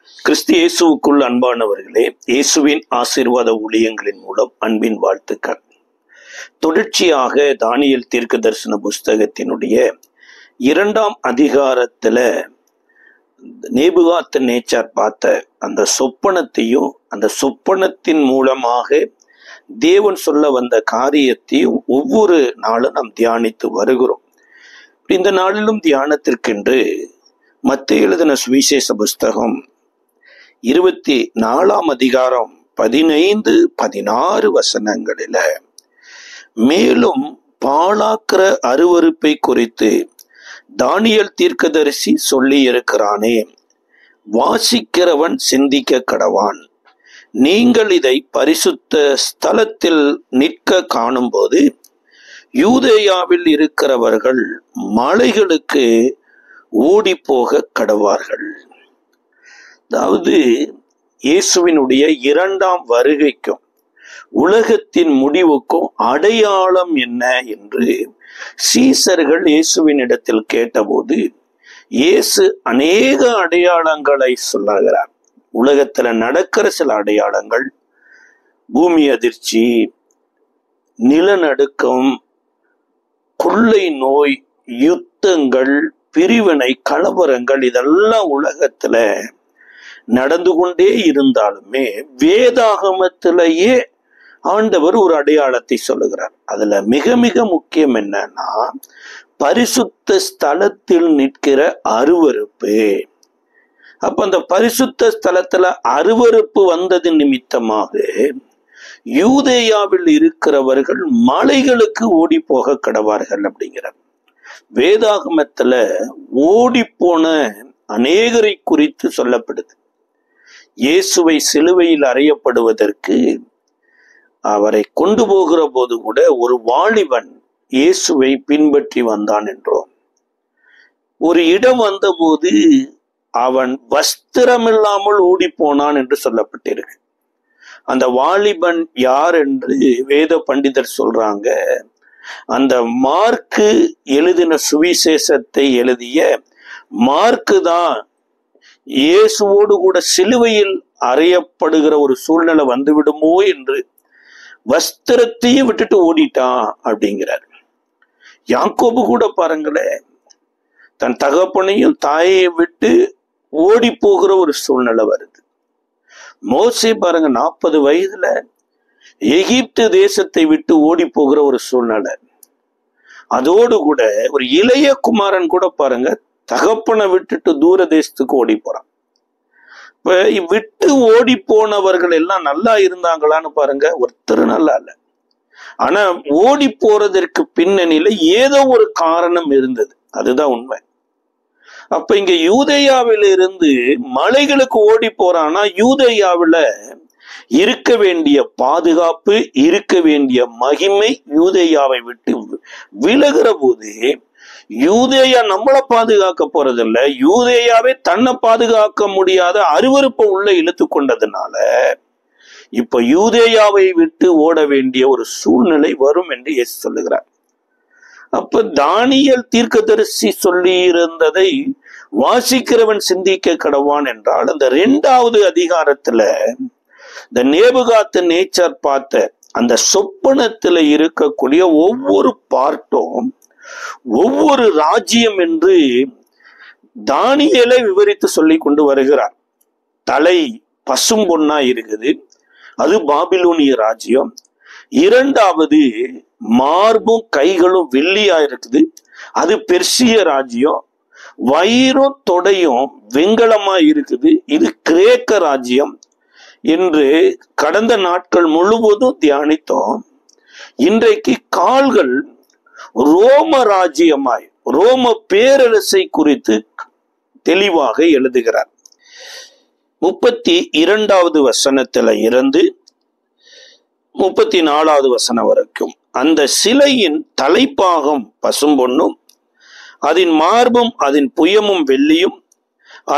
கிறிஸ்து இயேசுவுக்குள் அன்பானவர்களே, இயேசுவின் ஆசீர்வாத ஊழியங்களின் மூலம் அன்பின் வாழ்த்துக்கள். தொடர்ச்சியாக தானியேல் தீர்க்க தரிசன புஸ்தகத்தினுடைய 2ஆம் அதிகாரத்துல நேபுகாத்நேச்சார் பார்த்த அந்த சொப்பனத்தையும் அந்த சொப்பனத்தின் மூலமாக தேவன் சொல்ல வந்த காரியத்தையும் ஒவ்வொரு நாளும் நாம் தியானித்து வருகிறோம். இந்த நாளிலும் தியானத்திற்கென்று மத்தேயு எழுதின சுவிசேஷ புஸ்தகம் 24ஆம் அதிகாரம் 15-16 வசனங்களில மேலும் பாழாக்கிற அருவருப்பை குறித்து தானியேல் தீர்க்கதரிசி சொல்லி இருக்கிறானே, வாசிக்கிறவன் சிந்திக்க கடவான். நீங்கள் இதை பரிசுத்த ஸ்தலத்தில் நிற்க காணும்போது யூதேயாவில் இருக்கிறவர்கள் மலைகளுக்கு ஓடி போக கடவார்கள். அதாவது இயேசுவினுடைய 2ஆம் வருகைக்கும் உலகத்தின் முடிவுக்கும் அடையாளம் என்ன என்று சீசர்கள் இயேசுவின் இடத்தில் கேட்டபோது இயேசு அநேக அடையாளங்களை சொல்லுகிறார். உலகத்துல நடக்கிற சில அடையாளங்கள், பூமி அதிர்ச்சி, நிலநடுக்கம், கொள்ளை நோய், யுத்தங்கள், பிரிவினை, கலவரங்கள், இதெல்லாம் உலகத்துல நடந்து கொண்டே இருந்தாலுமே வேதாகமத்திலேயே ஆண்டவர் ஒரு அடையாளத்தை சொல்லுகிறார். அதுல மிக மிக முக்கியம் என்னன்னா, பரிசுத்த ஸ்தலத்தில் நிற்கிற அருவருப்பு. அப்ப அந்த பரிசுத்த ஸ்தலத்துல அருவருப்பு வந்தது நிமித்தமாக யூதேயாவில் இருக்கிறவர்கள் மலைகளுக்கு ஓடி போக கடவார்கள் அப்படிங்கிறார். வேதாகமத்துல ஓடி போன அநேகரை குறித்து சொல்லப்படுது. இயேசுவை சிலுவையில் அறையப்படுவதற்கு அவரை கொண்டு போகிற போது கூட ஒரு வாலிபன் இயேசுவை பின்பற்றி வந்தான் என்றோம். ஒரு இடம் வந்தபோது அவன் வஸ்திரமில்லாமல் ஓடி போனான் என்று சொல்லப்பட்டிருக்கு. அந்த வாலிபன் யார் என்று வேத பண்டிதர் சொல்றாங்க, அந்த மார்க்கு எழுதின சுவிசேஷத்தை எழுதிய மார்க்கு தான் இயேசுவோடு கூட சிலுவையில் அறையப்படுகிற ஒரு சூழ்நிலை வந்துவிடுமோ என்று வஸ்திரத்தையும் விட்டுட்டு ஓடிட்டான் அப்படிங்கிறார். யாக்கோபு கூட பாருங்களேன், தன் தகப்பனையும் தாயை விட்டு ஓடி போகிற ஒரு சூழ்நிலை வருது. மோசே பாருங்க, 40 வயதுல எகிப்து தேசத்தை விட்டு ஓடி போகிற ஒரு சூழ்நிலை. அதோடு கூட ஒரு இளைய குமாரன் கூட பாருங்க, தகப்பனை விட்டுட்டு தூர தேசத்துக்கு ஓடி போறான். இப்ப விட்டு ஓடி போனவர்கள் எல்லாம் நல்லா இருந்தாங்களான்னு பாருங்க, ஒருத்தர் நல்லா இல்ல. ஆனா ஓடி போறதற்கு பின்னணியில ஏதோ ஒரு காரணம் இருந்தது, அதுதான் உண்மை. அப்ப இங்க யூதேயாவில இருந்து மலைகளுக்கு ஓடி போறானா, யூதேயாவில இருக்க வேண்டிய பாதுகாப்பு, இருக்க வேண்டிய மகிமை யூதேயாவை விட்டு விலகிற போது, யூதேயா நம்மளை பாதுகாக்க போறதில்ல, யூதேயாவே தன்னை பாதுகாக்க முடியாத அருவருப்பை உள்ள இழுத்து கொண்டதுனால இப்ப யூதேயாவை விட்டு ஓட வேண்டிய ஒரு சூழ்நிலை வரும் என்று இயேசு சொல்லுகிறார். அப்ப தானியேல் தீர்க்கதரிசி சொல்லி இருந்ததை வாசிக்கிறவன் சிந்திக்க கடவான் என்றால், அந்த 2ஆவது அதிகாரத்துல இந்த நேபுகாத்நேச்சார் பார்த்த அந்த சொப்பனத்துல இருக்கக்கூடிய ஒவ்வொரு பார்ட்டும் ஒவ்வொரு ராஜ்யம் என்று தானியேலை விவரித்து சொல்லி கொண்டு வருகிறார். தலை பசும் பொன்னா இருக்குது, அது பாபிலோனிய ராஜ்யம். 2வது மார்பும் கைகளும் வெள்ளியா இருக்குது, அது பெர்சிய ராஜ்யம். வயிறும் தொடையும் வெண்கலமா இருக்குது, இது கிரேக்க ராஜ்யம் என்று கடந்த நாட்கள் முழுவதும் தியானித்தோம். இன்றைக்கு கால்கள் ரோம ராஜ்யமாய், ரோம பேரரசை குறித்து தெளிவாக எழுதுகிறார். 32வது வசனத்துல இருந்து 34வது வசனம் வரைக்கும், அந்த சிலையின் தலைப்பாகம் பசும்பொன்னும், அதன் மார்பும் அதன் புயமும் வெள்ளியும்,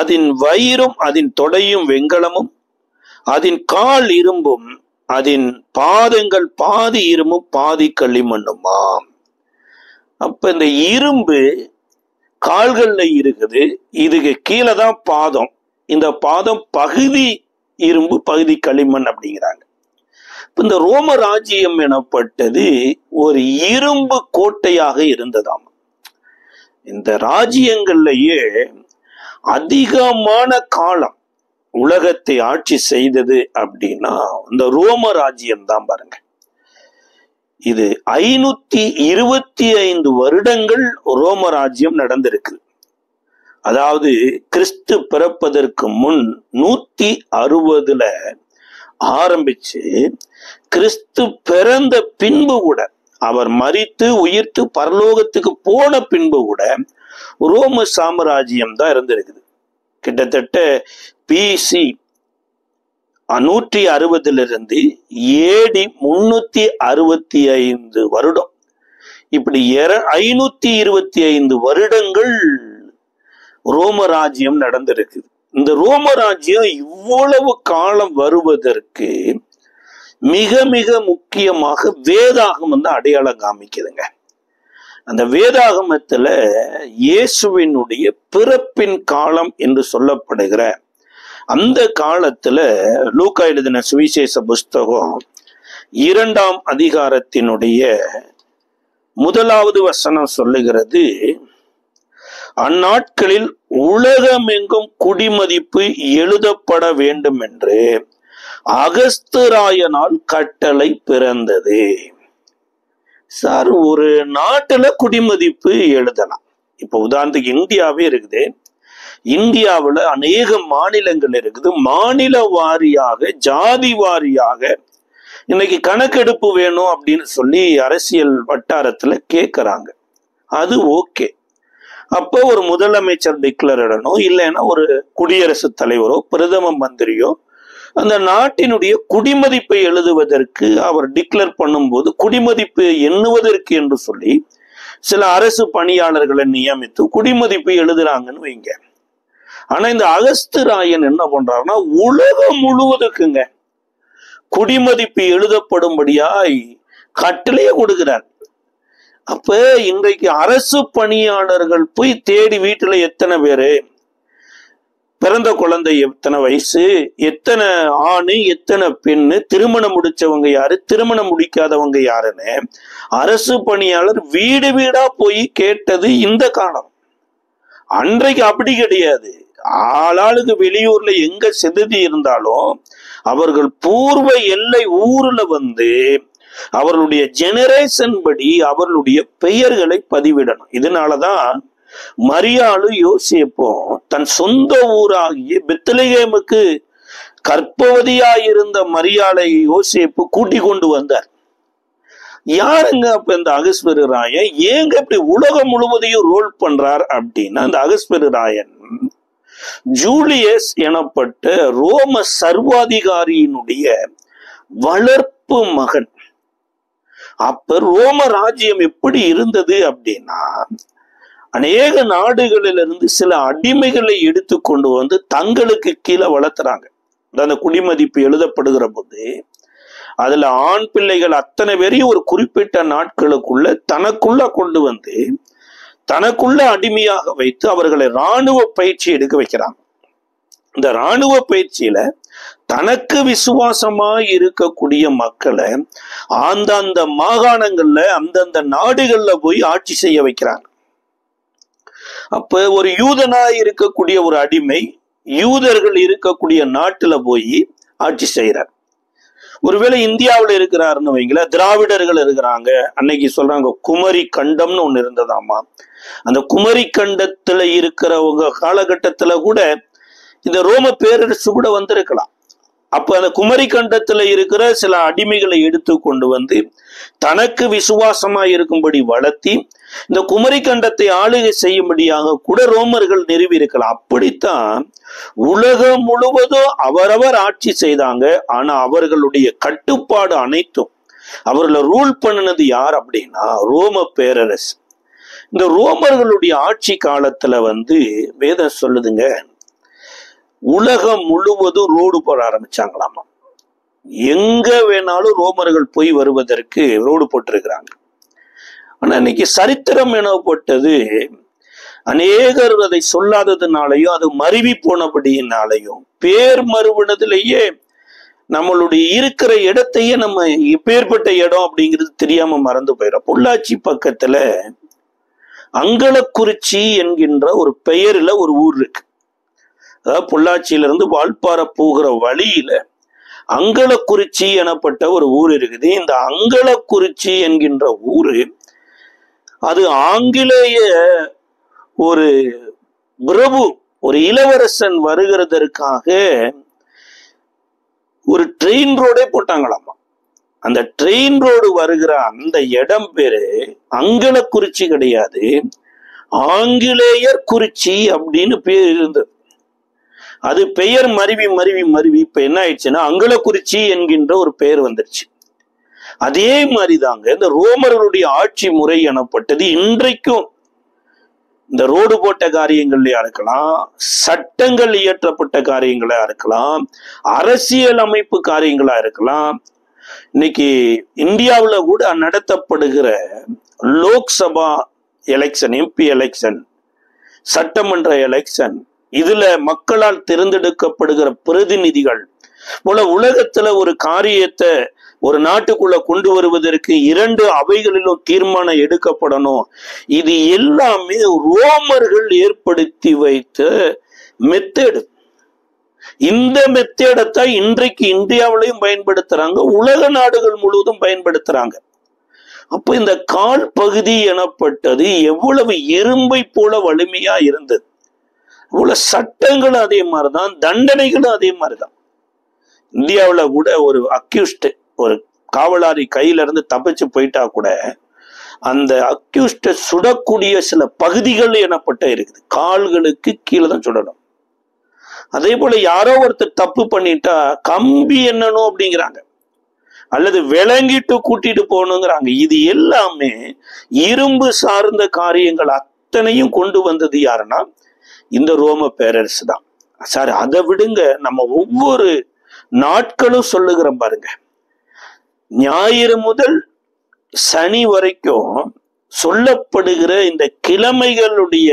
அதன் வயிறும் அதன் தொடையும் வெண்கலமும், அதன் கால் இரும்பும், அதன் பாதங்கள் பாதி இரும்பும் பாதி களிமண்ணுமாம். அப்ப இந்த இரும்பு கால்கள்ல இருக்குது, இதுக்கு கீழே தான் பாதம், இந்த பாதம் பகுதி இரும்பு பகுதி களிமண் அப்படிங்கிறாங்க. இந்த ரோம ராஜ்யம் எனப்பட்டது ஒரு இரும்பு கோட்டையாக இருந்ததாம். இந்த ராஜ்யங்கள்லயே அதிகமான காலம் உலகத்தை ஆட்சி செய்தது அப்படின்னா இந்த ரோம ராஜ்யம் தான் பாருங்க. இது 525 வருடங்கள் ரோம ராஜ்யம் நடந்திருக்கு. அதாவது கிறிஸ்து பிறப்பதற்கு முன் 160 ஆரம்பிச்சு கிறிஸ்து பிறந்த பின்பு கூட, அவர் மரித்து உயிர்த்து பரலோகத்துக்கு போன பின்பு கூட ரோம சாம்ராஜ்யம் தான் இருந்திருக்குது. கிட்டத்தட்ட பிசி 160 AD 365 வருடம், இப்படி 525 வருடங்கள் ரோம ராஜ்யம் நடந்திருக்குது. இந்த ரோம ராஜ்யம் இவ்வளவு காலம் வருவதற்கு மிக மிக முக்கியமாக வேதாகமம் வந்து அடையாளம் காமிக்குதுங்க. அந்த வேதாகமத்துல இயேசுவினுடைய பிறப்பின் காலம் என்று சொல்லப்படுகிற அந்த காலத்துல லூக்கா எழுதின சுவிசேஷ புஸ்தகம் 2ஆம் அதிகாரத்தினுடைய 1வது வசனம் சொல்லுகிறது, அந்நாட்களில் உலகமெங்கும் குடிமதிப்பு எழுதப்பட வேண்டும் என்று அகஸ்தராயனால் கட்டளை பிறந்தது. சார், ஒரு நாட்டுல குடிமதிப்பு எழுதலாம். இப்ப உதாரணத்துக்கு இந்தியாவே இருக்குது. இந்தியாவில் அநேக மாநிலங்கள் இருக்குது. மாநில வாரியாக ஜாதி வாரியாக இன்னைக்கு கணக்கெடுப்பு வேணும் அப்படின்னு சொல்லி அரசியல் வட்டாரத்துல கேட்கறாங்க. அது ஓகே. அப்போ ஒரு முதலமைச்சர் டிக்ளேர் இடணும், இல்லைன்னா ஒரு குடியரசுத் தலைவரோ பிரதம மந்திரியோ அந்த நாட்டினுடைய குடிமதிப்பை எழுதுவதற்கு அவர் டிக்ளேர் பண்ணும்போது குடிமதிப்பு எண்ணுவதற்கு என்று சொல்லி சில அரசு பணியாளர்களை நியமித்து குடிமதிப்பு எழுதுறாங்கன்னு வைங்க. ஆனா இந்த அகஸ்தராயன் என்ன பண்றாருன்னா உலகம் முழுவதுக்குங்க குடிமதிப்பு எழுதப்படும்படியாய் கட்டளையே கொடுக்கிறார். அப்ப இன்றைக்கு அரசு பணியாளர்கள் போய் தேடி வீட்டுல எத்தனை பேரு, பிறந்த குழந்தை எத்தனை வயசு, எத்தனை ஆணு எத்தனை பெண்ணு, திருமணம் முடிச்சவங்க யாரு திருமணம் முடிக்காதவங்க யாருன்னு அரசு பணியாளர் வீடு வீடா போய் கேட்டது இந்த காலம். அன்றைக்கு அப்படி கிடையாது. ஆளாளுக்கு வெளியூர்ல எங்க செதுதி இருந்தாலும் அவர்கள் பூர்வ எல்லை ஊர்ல வந்து அவர்களுடைய ஜெனரேஷன் படி அவர்களுடைய பெயர்களை பதிவிடணும். இதனாலதான் மரியாளும் யோசேப்பும் தன் சொந்த ஊராகிய பெத்லகேமுக்கு கர்ப்பவதியாயிருந்த மரியாளை யோசேப்பு கூட்டி கொண்டு வந்தார். யாருங்க அப்ப இந்த அகஸ்வரராயன்? ஏங்க இப்படி உலகம் முழுவதையும் ரோல் பண்றார் அப்படின்னா, அந்த அகஸ்வரராயன் ஜூலியஸ் எனப்பட்ட ரோம சர்வாதிகாரியினுடைய வளர்ப்பு மகன். அப்ப ரோம ராஜ்யம் எப்படி இருந்தது அப்படின்னா, அநேக நாடுகளிலிருந்து சில அடிமைகளை எடுத்து கொண்டு வந்து தங்களுக்கு கீழே வளர்த்துறாங்க. அந்த குடிமதிப்பு எழுதப்படுகிற போது அதுல ஆண் பிள்ளைகள் அத்தனை பேரையும் ஒரு குறிப்பிட்ட நாட்களுக்குள்ள தனக்குள்ள கொண்டு வந்து தனக்குள்ள அடிமையாக வைத்து அவர்களை இராணுவ பயிற்சி எடுக்க வைக்கிறாங்க. இந்த இராணுவ பயிற்சியில தனக்கு விசுவாசமா இருக்கக்கூடிய மக்களை அந்தந்த மாகாணங்கள்ல அந்தந்த நாடுகள்ல போய் ஆட்சி செய்ய வைக்கிறாங்க. அப்ப ஒரு யூதனா இருக்கக்கூடிய ஒரு அடிமை யூதர்கள் இருக்கக்கூடிய நாட்டுல போய் ஆட்சி செய்யறார். ஒருவேளை இந்தியாவில் இருக்கிறாருன்னு வைங்கள, திராவிடர்கள் இருக்கிறாங்க. அன்னைக்கு சொல்றாங்க குமரி கண்டம்னு ஒண்ணு இருந்ததாமா. அந்த குமரி கண்டத்துல இருக்கிறவங்க காலகட்டத்துல கூட இந்த ரோம பேரரசு கூட வந்திருக்கலாம். அப்ப அந்த குமரி கண்டத்துல இருக்கிற சில அடிமைகளை எடுத்து கொண்டு வந்து தனக்கு விசுவாசமா இருக்கும்படி வளர்த்தி இந்த குமரி கண்டத்தை ஆளுகை செய்யும்படியாக கூட ரோமர்கள் நிறுவி இருக்கலாம். அப்படித்தான் உலகம் முழுவதும் அவரவர் ஆட்சி செய்தாங்க. ஆனா அவர்களுடைய கட்டுப்பாடு அனைத்தும் அவர்களை ரூல் பண்ணினது யார் அப்படின்னா ரோம பேரரசு. இந்த ரோமர்களுடைய ஆட்சி காலத்துல வேதம் சொல்லுதுங்க, உலகம் முழுவதும் ரோடு போட ஆரம்பிச்சாங்களாமா. எங்க வேணாலும் ரோமர்கள் போய் வருவதற்கு ரோடு போட்டிருக்கிறாங்க. ஆனா இன்னைக்கு சரித்திரம் எனப்பட்டது அநேகர் அதை சொல்லாததுனாலையோ அது மருவி போனபடியினாலையும் பேர் மறுவினதிலேயே நம்மளுடைய இருக்கிற இடத்தையே நம்ம எப்பேற்பட்ட இடம் அப்படிங்கிறது தெரியாம மறந்து போயிடும். பொள்ளாச்சி பக்கத்துல அங்களக்குறிச்சி என்கின்ற ஒரு பெயர்ல ஒரு ஊர் இருக்கு. அதாவது பொள்ளாச்சியிலிருந்து வால்பாறை போகிற வழியில அங்களக்குறிச்சி எனப்பட்ட ஒரு ஊர் இருக்குது. இந்த அங்களக்குறிச்சி என்கின்ற ஊரு அது ஆங்கிலேய ஒரு பிரபு, ஒரு இளவரசன் வருகிறதற்காக ஒரு ட்ரெயின் ரோடே போட்டாங்களாமா. அந்த ட்ரெயின் ரோடு வருகிற அந்த இடம் பேரு அங்களக்குறிச்சி கிடையாது, ஆங்கிலேயர் குறிச்சி அப்படின்னு பேர் இருந்தது. அது பெயர் மருவி மருவி மருவி இப்ப என்ன ஆயிடுச்சுன்னா அங்களக்குறிச்சி என்கின்ற ஒரு பெயர் வந்துருச்சு. அதே மாதிரிதாங்க இந்த ரோமர்களுடைய ஆட்சி முறை எனப்பட்டது இன்றைக்கும் இந்த ரோடு போட்ட காரியங்கள்லயா இருக்கலாம், சட்டங்கள் இயற்றப்பட்ட காரியங்களா இருக்கலாம், அரசியல் அமைப்பு காரியங்களா இருக்கலாம். இன்னைக்கு இந்தியாவில் கூட நடத்தப்படுகிற லோக்சபா எலெக்ஷன், எம்பி எலெக்ஷன், சட்டமன்ற எலெக்ஷன், இதுல மக்களால் தேர்ந்தெடுக்கப்படுகிற பிரதிநிதிகள் போல உலகத்துல ஒரு காரியத்தை ஒரு நாட்டுக்குள்ள கொண்டு வருவதற்கு 2 அவைகளிலும் தீர்மானம் எடுக்கப்படணும். இது எல்லாமே ரோமர்கள் ஏற்படுத்தி வைத்த மெத்தேடு. இந்த மெத்தேடத்தான் இன்றைக்கு இந்தியாவிலையும் பயன்படுத்துறாங்க, உலக நாடுகள் முழுவதும் பயன்படுத்துறாங்க. அப்ப இந்த கால் பகுதி எனப்பட்டது எவ்வளவு இரும்பை போல வலிமையா இருந்தது. இவ்வளவு சட்டங்களும் அதே மாதிரிதான், தண்டனைகளும் அதே மாதிரிதான். இந்தியாவில் கூட ஒரு அக்யூஸ்ட், ஒரு காவலாரி கையில இருந்து தப்பிச்சு போயிட்டா கூட அந்த அக்யூஸ்ட சுடக்கூடிய சில பகுதிகள் எனப்பட்ட இருக்குது. கால்களுக்கு கீழே தான் சுடணும். அதே போல யாரோ ஒருத்தர் தப்பு பண்ணிட்டா கம்பி என்னணும் அப்படிங்கிறாங்க, அல்லது விளங்கிட்டு கூட்டிட்டு போகணுங்கிறாங்க. இது எல்லாமே இரும்பு சார்ந்த காரியங்கள் அத்தனையும் கொண்டு வந்தது யாருன்னா இந்த ரோம பேரரசு தான். சார் அதை விடுங்க, நம்ம ஒவ்வொரு நாட்களும் சொல்லுகிறோம் பாருங்க, ஞாயிறு முதல் சனி வரைக்கும் சொல்லப்படுகிற இந்த கிழமைகளுடைய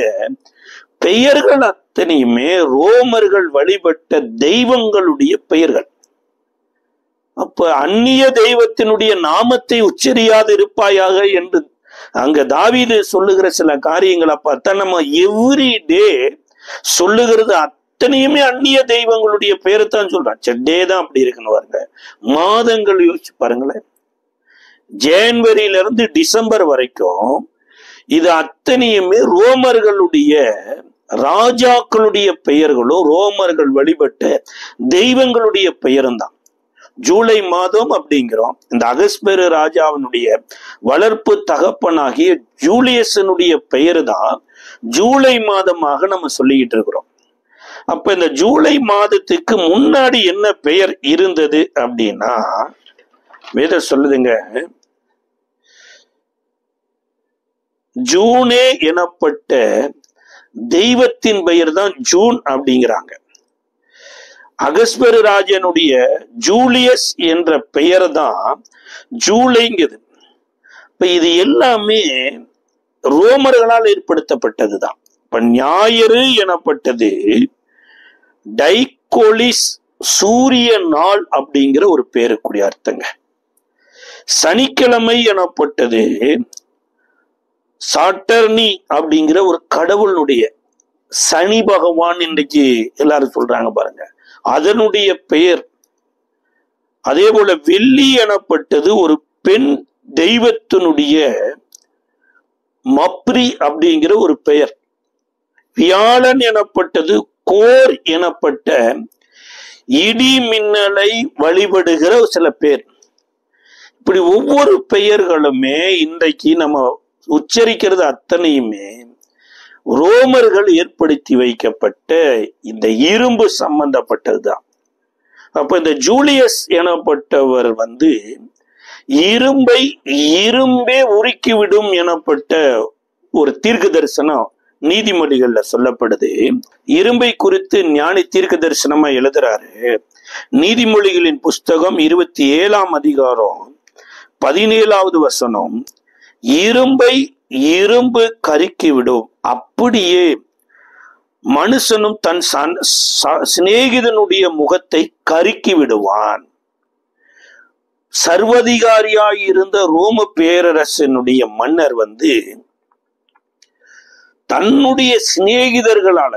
பெயர்கள் அத்தனையுமே ரோமர்கள் வழிபட்ட தெய்வங்களுடைய பெயர்கள். அப்ப அந்நிய தெய்வத்தினுடைய நாமத்தை உச்சரியாது இருப்பாயாக என்று அங்க தாவீது சொல்லுகிற சில காரியங்களை பார்த்தா நம்ம எவ்ரி டே சொல்லுகிறது அத்தனையுமே அந்நிய தெய்வங்களுடைய பேரை தான் சொல்றான். டே தான் அப்படி இருக்குன்னு பாருங்க. மாதங்கள் யோசிச்சு பாருங்களேன், ஜனவரியில இருந்து டிசம்பர் வரைக்கும் இது அத்தனையுமே ரோமர்களுடைய ராஜாக்களுடைய பெயர்களும் ரோமர்கள் வழிபட்ட தெய்வங்களுடைய பெயரும் தான். ஜூலை மாதம் அப்படிங்கிறோம், இந்த அகஸ்பெரு ராஜாவினுடைய வளர்ப்பு தகப்பனாகிய ஜூலியஸனுடைய பெயர் தான் ஜூலை மாதமாக நம்ம சொல்லிக்கிட்டு இருக்கிறோம். அப்ப இந்த ஜூலை மாதத்துக்கு முன்னாடி என்ன பெயர் இருந்தது அப்படின்னா வேதம் சொல்லுதுங்க, ஜூனே எனப்பட்ட தெய்வத்தின் பெயர் தான் ஜூன் அப்படிங்கிறாங்க. அகஸ்பெரு ராஜனுடைய ஜூலியஸ் என்ற பெயர் தான் ஜூலைங்கிறது. இப்ப இது எல்லாமே ரோமர்களால் ஏற்படுத்தப்பட்டதுதான். இப்ப ஞாயிறு எனப்பட்டது டைகோலிஸ், சூரிய நாள் அப்படிங்கிற ஒரு பேருக்குரிய அர்த்தங்க. சனிக்கிழமை எனப்பட்டது சாட்டர்னி அப்படிங்கிற ஒரு கடவுளுடைய, சனி பகவான் இன்றைக்கு எல்லாரும் சொல்றாங்க பாருங்க, அதனுடைய பெயர். அதே போல வெள்ளி எனப்பட்டது ஒரு பெண் தெய்வத்தினுடைய மப்ரி அப்படிங்கிற ஒரு பெயர். வியாழன் எனப்பட்டது கோர் எனப்பட்ட இடி மின்னலை வழிபடுகிற சில பேர். இப்படி ஒவ்வொரு பெயர்களுமே இன்றைக்கு நம்ம உச்சரிக்கிறது அத்தனையுமே ரோமர்கள் ஏற்படுத்தி வைக்கப்பட்ட இந்த இரும்பு சம்பந்தப்பட்டதுதான். அப்ப இந்த ஜூலியஸ் எனப்பட்டவர் இரும்பே உருக்கிவிடும் எனப்பட்ட ஒரு தீர்க்க தரிசனம் நீதிமொழிகள்ல சொல்லப்படுது. இரும்பை குறித்து ஞானி தீர்க்க தரிசனமா எழுதுறாரு. நீதிமொழிகளின் புஸ்தகம் 27ஆம் அதிகாரம் 17வது வசனம், இரும்பை இரும்பு கருக்கிவிடும், அப்படியே மனுஷனும் தன் சிநேகிதனுடைய முகத்தை கருக்கி விடுவான். சர்வதிகாரியாய் இருந்த ரோம பேரரசனுடைய மன்னர் தன்னுடைய சிநேகிதர்களால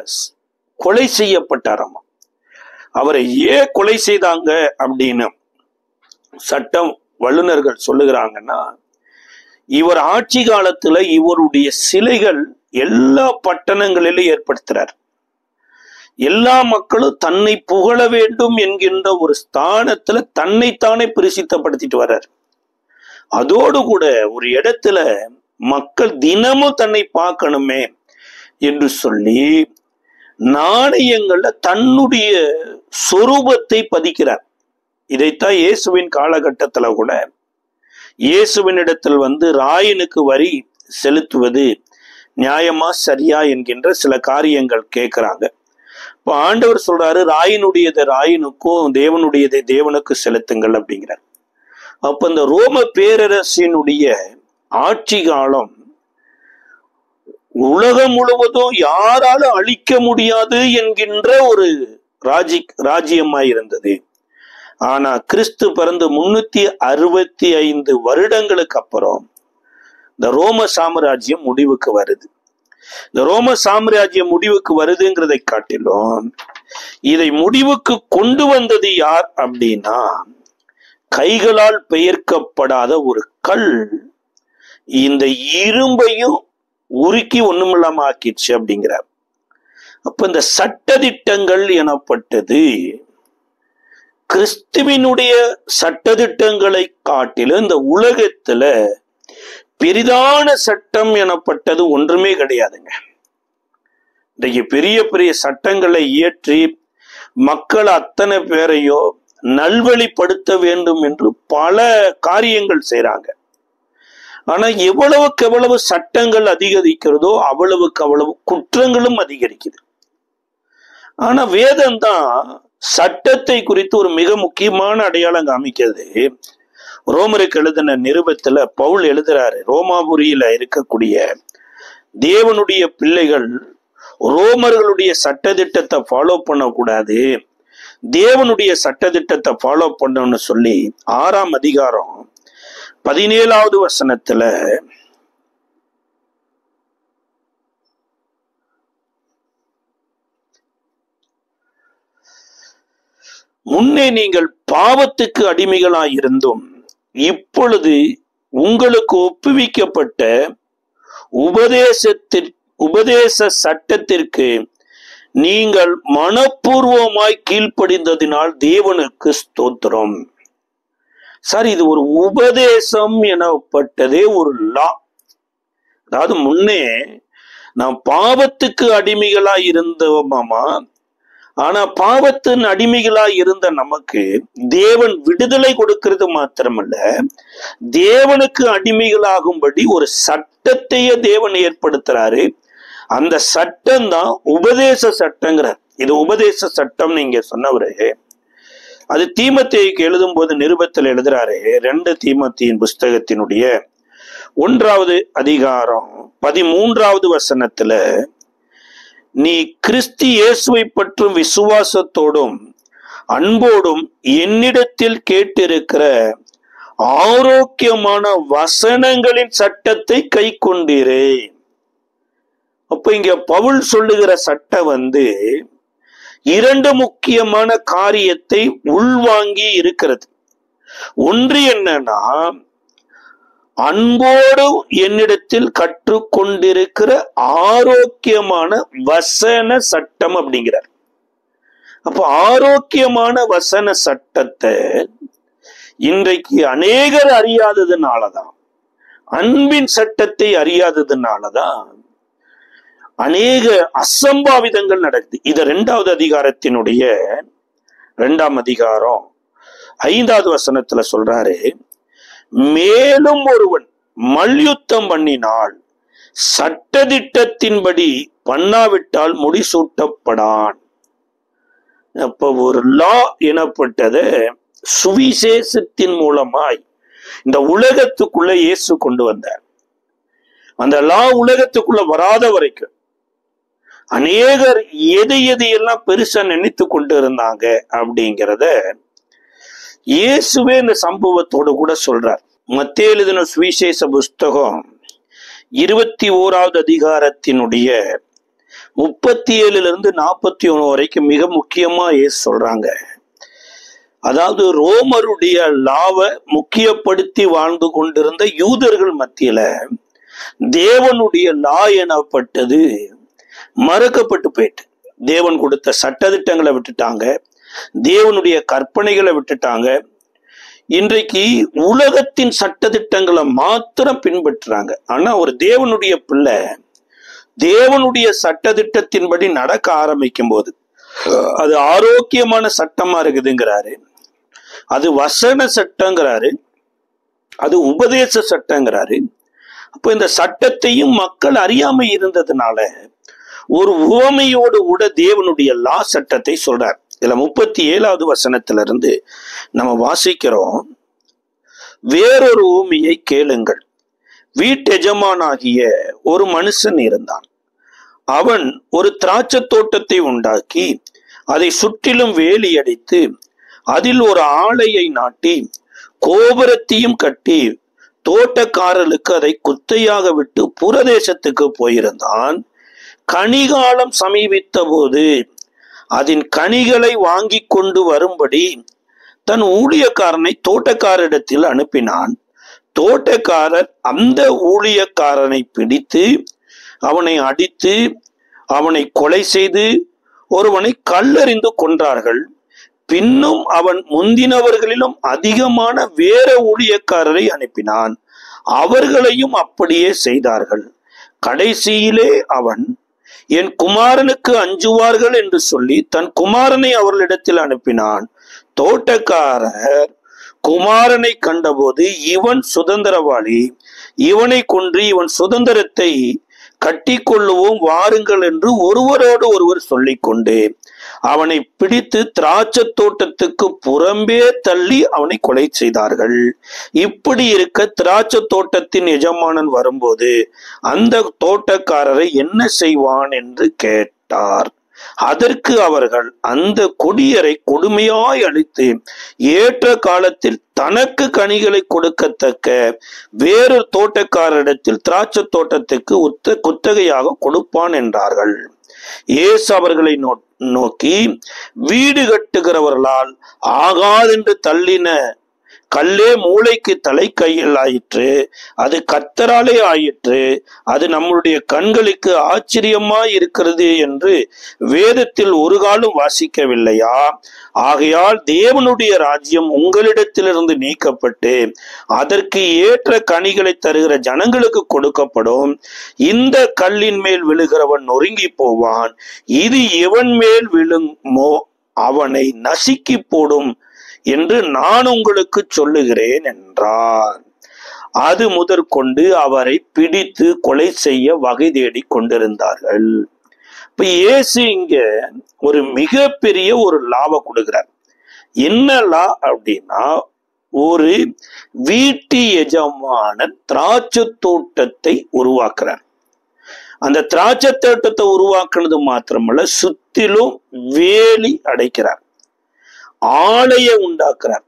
கொலை செய்யப்பட்டாராம். அவரை ஏன் கொலை செய்தாங்க அப்படின்னு சட்டம் வல்லுநர்கள் சொல்லுகிறாங்கன்னா, இவர் ஆட்சி காலத்துல இவருடைய சிலைகள் எல்லா பட்டணங்களிலும் ஏற்படுத்துறார். எல்லா மக்களும் தன்னை புகழ வேண்டும் என்கின்ற ஒரு ஸ்தானத்துல தன்னைத்தானே பிரசித்தப்படுத்திட்டு வர்றார். அதோடு கூட ஒரு இடத்துல மக்கள் தினமும் தன்னை பார்க்கணுமே என்று சொல்லி நாணயங்கள்ல தன்னுடைய சொரூபத்தை பதிக்கிறார். இதைத்தான் இயேசுவின் காலகட்டத்துல கூட இயேசுவின் இடத்தில் ராயனுக்கு வரி செலுத்துவது நியாயமா சரியா என்கின்ற சில காரியங்கள் கேட்கிறாங்க. இப்ப ஆண்டவர் சொல்றாரு, ராயனுடையதை ராயனுக்கும் தேவனுடையதை தேவனுக்கு செலுத்துங்கள் அப்படிங்கிறார். அப்ப இந்த ரோம பேரரசினுடைய ஆட்சி காலம் உலகம் முழுவதும் யாராலும் அழிக்க முடியாது என்கின்ற ஒரு ராஜ்யமாய் இருந்தது. ஆனா கிறிஸ்து பிறந்து 365 வருடங்களுக்கு அப்புறம் இந்த ரோம சாம்ராஜ்யம் முடிவுக்கு வருது. இந்த ரோம சாம்ராஜ்யம் முடிவுக்கு வருதுங்கிறதை காட்டிலும் இதை முடிவுக்கு கொண்டு வந்தது யார் அப்படின்னா, கைகளால் பெயர்க்கப்படாத ஒரு கல் இந்த இரும்பையும் உருக்கி ஒண்ணுமில்லாம ஆக்கிடுச்சு அப்படிங்கிறார். அப்ப இந்த சட்டதிட்டங்கள் எனப்பட்டது கிறிஸ்துவினுடைய சட்டதிட்டங்களை காட்டிலும் இந்த உலகத்துல பெரிதான சட்டம் எனப்பட்டது ஒன்றுமே கிடையாதுங்க. இன்றைக்கு பெரிய பெரிய சட்டங்களை இயற்றி மக்கள் அத்தனை பேரையோ நல்வழிப்படுத்த வேண்டும் என்று பல காரியங்கள் செய்றாங்க. ஆனா எவ்வளவுக்கு எவ்வளவு சட்டங்கள் அதிகரிக்கிறதோ அவ்வளவுக்கு அவ்வளவு குற்றங்களும் அதிகரிக்குது. ஆனா வேதம் தான் சட்டத்தை குறித்து ஒரு மிக முக்கியமான அடையாளம் காமிக்கிறது. ரோமருக்கு எழுதின நிருபத்துல பவுல் எழுதுறாரு, ரோமாபுரியில இருக்கக்கூடிய தேவனுடைய பிள்ளைகள் ரோமர்களுடைய சட்டதிட்டத்தை ஃபாலோ பண்ணக்கூடாது, தேவனுடைய சட்டதிட்டத்தை ஃபாலோ பண்ணணும்னு சொல்லி 6ஆம் அதிகாரம் 17வது வசனத்துல முன்னே நீங்கள் பாவத்துக்கு அடிமைகளாயிருந்தும் இப்பொழுது உங்களுக்கு ஒப்புவிக்கப்பட்ட உபதேச சட்டத்திற்கு நீங்கள் மனப்பூர்வமாய் கீழ்ப்படிந்ததினால் தேவனுக்கு ஸ்தோத்திரம். சார், இது ஒரு உபதேசம் எனப்பட்டதே ஒரு லா. அதாவது முன்னே நாம் பாவத்துக்கு அடிமைகளா இருந்தோமாமா, ஆனா பாவத்தின் அடிமைகளா இருந்த நமக்கு தேவன் விடுதலை கொடுக்கிறது மாத்திரமல்ல, தேவனுக்கு அடிமைகளாகும்படி ஒரு சட்டத்தையே தேவன் ஏற்படுத்துறாரு. அந்த சட்டம் தான் உபதேச சட்டங்கிறார். இது உபதேச சட்டம் நீங்க சொன்னவரு. அது தீமோத்தேயுக்கு எழுதும் போது நிருபத்தில் எழுதுறாரு. 2 தீமோத்தேயின் புஸ்தகத்தினுடைய 1வது அதிகாரம் 13வது வசனத்துல, நீ கிறிஸ்து இயேசுவை பற்றும் விசுவாசத்தோடும் அன்போடும் என்னிடத்தில் கேட்டிருக்கிற ஆரோக்கியமான வசனங்களின் சட்டத்தை கை கொண்டீரே. அப்ப இங்க பவுல் சொல்லுகிற சட்டம் 2 முக்கியமான காரியத்தை உள்வாங்கி இருக்கிறது. ஒன்று என்னன்னா, அன்போடு என்னிடத்தில் கற்றுக்கொண்டிருக்கிற ஆரோக்கியமான வசன சட்டம் அப்படிங்கிறார். அப்ப ஆரோக்கியமான வசன சட்டத்தை இன்றைக்கு அநேகர் அறியாததுனாலதான், அன்பின் சட்டத்தை அறியாததுனாலதான் அநேக அசம்பாவிதங்கள் நடக்குது. இத 2வது அதிகாரத்தினுடைய 2ஆம் அதிகாரம் 5வது வசனத்துல சொல்றாரு, மேலும் ஒருவன் மல்யுத்தம் பண்ணினால் சட்டதிட்டத்தின்படி பண்ணாவிட்டால் முடிசூட்டப்படான். அப்ப ஒரு லா எனப்பட்டத சுவிசேஷத்தின் மூலமாய் இந்த உலகத்துக்குள்ள இயேசு கொண்டு வந்தார். அந்த லா உலகத்துக்குள்ள வராத வரைக்கும் அநேகர் எதையெல்லாம் பெருசா நினைத்து கொண்டு இருந்தாங்க அப்படிங்கிறத இயேசுவே இந்த சம்பவத்தோடு கூட சொல்றார். மத்தேயு எழுதின சுவிசேஷ புஸ்தகம் 21வது அதிகாரத்தினுடைய 37 41 வரைக்கும் மிக முக்கியமா இயேசு சொல்றாங்க. அதாவது ரோமருடைய லாவை முக்கியப்படுத்தி வாழ்ந்து கொண்டிருந்த யூதர்கள் மத்தியில தேவனுடைய லா எனப்பட்டது மறக்கப்பட்டு போயிட்டு, தேவன் கொடுத்த சட்டதிட்டங்களை விட்டுட்டாங்க, தேவனுடைய கற்பனைகளை விட்டுட்டாங்க. இன்றைக்கு உலகத்தின் சட்டதிட்டங்களை மாத்திரம் பின்பற்றுறாங்க. ஆனா ஒரு தேவனுடைய பிள்ளை தேவனுடைய சட்டதிட்டத்தின்படி நடக்க ஆரம்பிக்கும் போது அது ஆரோக்கியமான சட்டமா இருக்குதுங்கிறாரு, அது வசன சட்டங்கிறாரு, அது உபதேச சட்டங்கிறாரு. அப்போ இந்த சட்டத்தையும் மக்கள் அறியாம இருந்ததுனால ஒரு உவமையோடு கூட தேவனுடைய லா சட்டத்தை சொல்றார். இதுல 37வது வசனத்திலிருந்து நம்ம வாசிக்கிறோம். வேறொரு உவமையை கேளுங்கள். வீட்டெஜமானாகிய ஒரு மனுஷன் இருந்தான். அவன் ஒரு திராட்சை தோட்டத்தை உண்டாக்கி அதை சுற்றிலும் வேலி அடித்து அதில் ஒரு ஆலையை நாட்டி கோபுரத்தையும் கட்டி தோட்டக்காரர்களுக்கு அதை குத்தையாக விட்டு புறதேசத்துக்கு போயிருந்தான். கனிகாலம் சமீபித்த போது அதன் கனிகளை வாங்கி கொண்டு வரும்படி தன் ஊழியக்காரனை தோட்டக்காரிடத்தில் அனுப்பினான். தோட்டக்காரர் அந்த ஊழியக்காரனை பிடித்து அவனை அடித்து அவனை கொலை செய்து ஒருவனை கல்லெறிந்து கொன்றார்கள். பின்னும் அவன் முந்தினவர்களிலும் அதிகமான வேற ஊழியக்காரரை அனுப்பினான். அவர்களையும் அப்படியே செய்தார்கள். கடைசியிலே அவன் என் குமாரனுக்கு அஞ்சுவார்கள் என்று சொல்லி தன் குமாரனை அவர்களிடத்தில் அனுப்பினான். தோட்டக்காரர் குமாரனை கண்டபோது இவன் சுதந்திரவாளி, இவனை கொன்று இவன் சுதந்திரத்தை கட்டி கொள்ளுவோம் வாருங்கள் என்று ஒருவரோடு ஒருவர் சொல்லிக்கொண்டு அவனை பிடித்து திராட்சை தோட்டத்துக்கு புறம்பே தள்ளி அவனை கொலை செய்தார்கள். இப்படி இருக்க திராட்சை தோட்டத்தின் எஜமானன் வரும்போது அந்த தோட்டக்காரரை என்ன செய்வான் என்று கேட்டார். அதற்கு அவர்கள் அந்த கொடியரை கொடுமையாய் அழித்து ஏற்ற காலத்தில் தனக்கு கனிகளை கொடுக்கத்தக்க வேறொரு தோட்டக்காரரிடத்தில் திராட்சை தோட்டத்துக்கு குத்தகையாக கொடுப்பான் என்றார்கள். இயேசு அவர்களை நோக்கி, வீடு கட்டுகிறவர்களால் ஆகாதென்று தள்ளின கல்லே மூளைக்கு தலை கையில் ஆயிற்று, அது கர்த்தராலே ஆயிற்று, அது நம்முடைய கண்களுக்கு ஆச்சரியமாய் இருக்கிறது என்று வேதத்தில் ஒரு காலம் வாசிக்கவில்லையா? ஆகையால் தேவனுடைய ராஜ்யம் உங்களிடத்திலிருந்து நீக்கப்பட்டு அதற்கு ஏற்ற கனிகளை தருகிற ஜனங்களுக்கு கொடுக்கப்படும். இந்த கல்லின் மேல் விழுகிறவன் நொறுங்கி போவான், இது எவன் மேல் விழுமோ அவனை நசுக்கி போடும் என்று நான் உங்களுக்கு சொல்லுகிறேன் என்றார். அது முதற்கொண்டு அவரை பிடித்து கொலை செய்ய வகை தேடி கொண்டிருந்தார்கள். இப்ப இயேசு இங்க ஒரு மிகப்பெரிய ஒரு லாவை கொடுக்கிறார். என்ன லா அப்படின்னா, ஒரு வீட்டு எஜமானன் திராட்சை தோட்டத்தை உருவாக்குறார். அந்த திராட்சை தோட்டத்தை உருவாக்குனது மாத்திரமல்ல, சுத்திலும் வேலி அடைக்கிறார், ஆலையை உண்டாக்குறார்,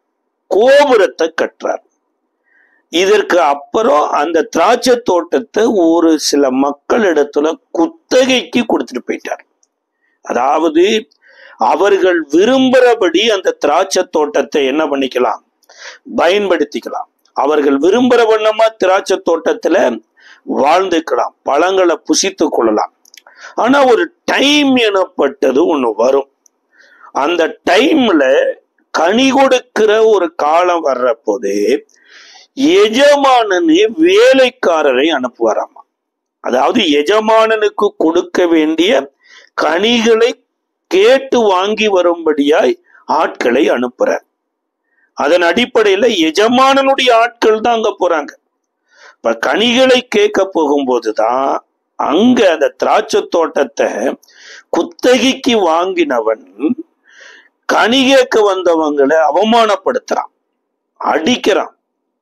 கோபுரத்தை கட்டுறார். இதற்கு அப்புறம் அந்த திராட்சை தோட்டத்தை ஒரு சில மக்களிடத்துல குத்தகைக்கு கொடுத்துட்டு போயிட்டார். அதாவது அவர்கள் விரும்புறபடி அந்த திராட்சை தோட்டத்தை என்ன பண்ணிக்கலாம், பயன்படுத்திக்கலாம். அவர்கள் விரும்புற வண்ணமா திராட்சை தோட்டத்துல வாழ்ந்துக்கலாம், பழங்களை புசித்து கொள்ளலாம். ஆனா ஒரு டைம் எனப்பட்டது ஒண்ணு வரும். அந்த டைம்ல கனி கொடுக்கிற ஒரு காலம் வர்ற போது எஜமானனே வேலைக்காரரை அனுப்புவாராமா. அதாவது எஜமானனுக்கு கொடுக்க வேண்டிய கனிகளை கேட்டு வாங்கி வரும்படியாய் ஆட்களை அனுப்புறார். அதன் அடிப்படையில எஜமானனுடைய ஆட்கள் தான் அங்க போறாங்க. இப்ப கனிகளை கேட்க போகும்போதுதான் அங்க அந்த திராட்சை தோட்டத்தை குத்தகைக்கு வாங்கினவன் கனி கேட்க வந்தவங்களை அவமானப்படுத்துறான், அடிக்கிறான்,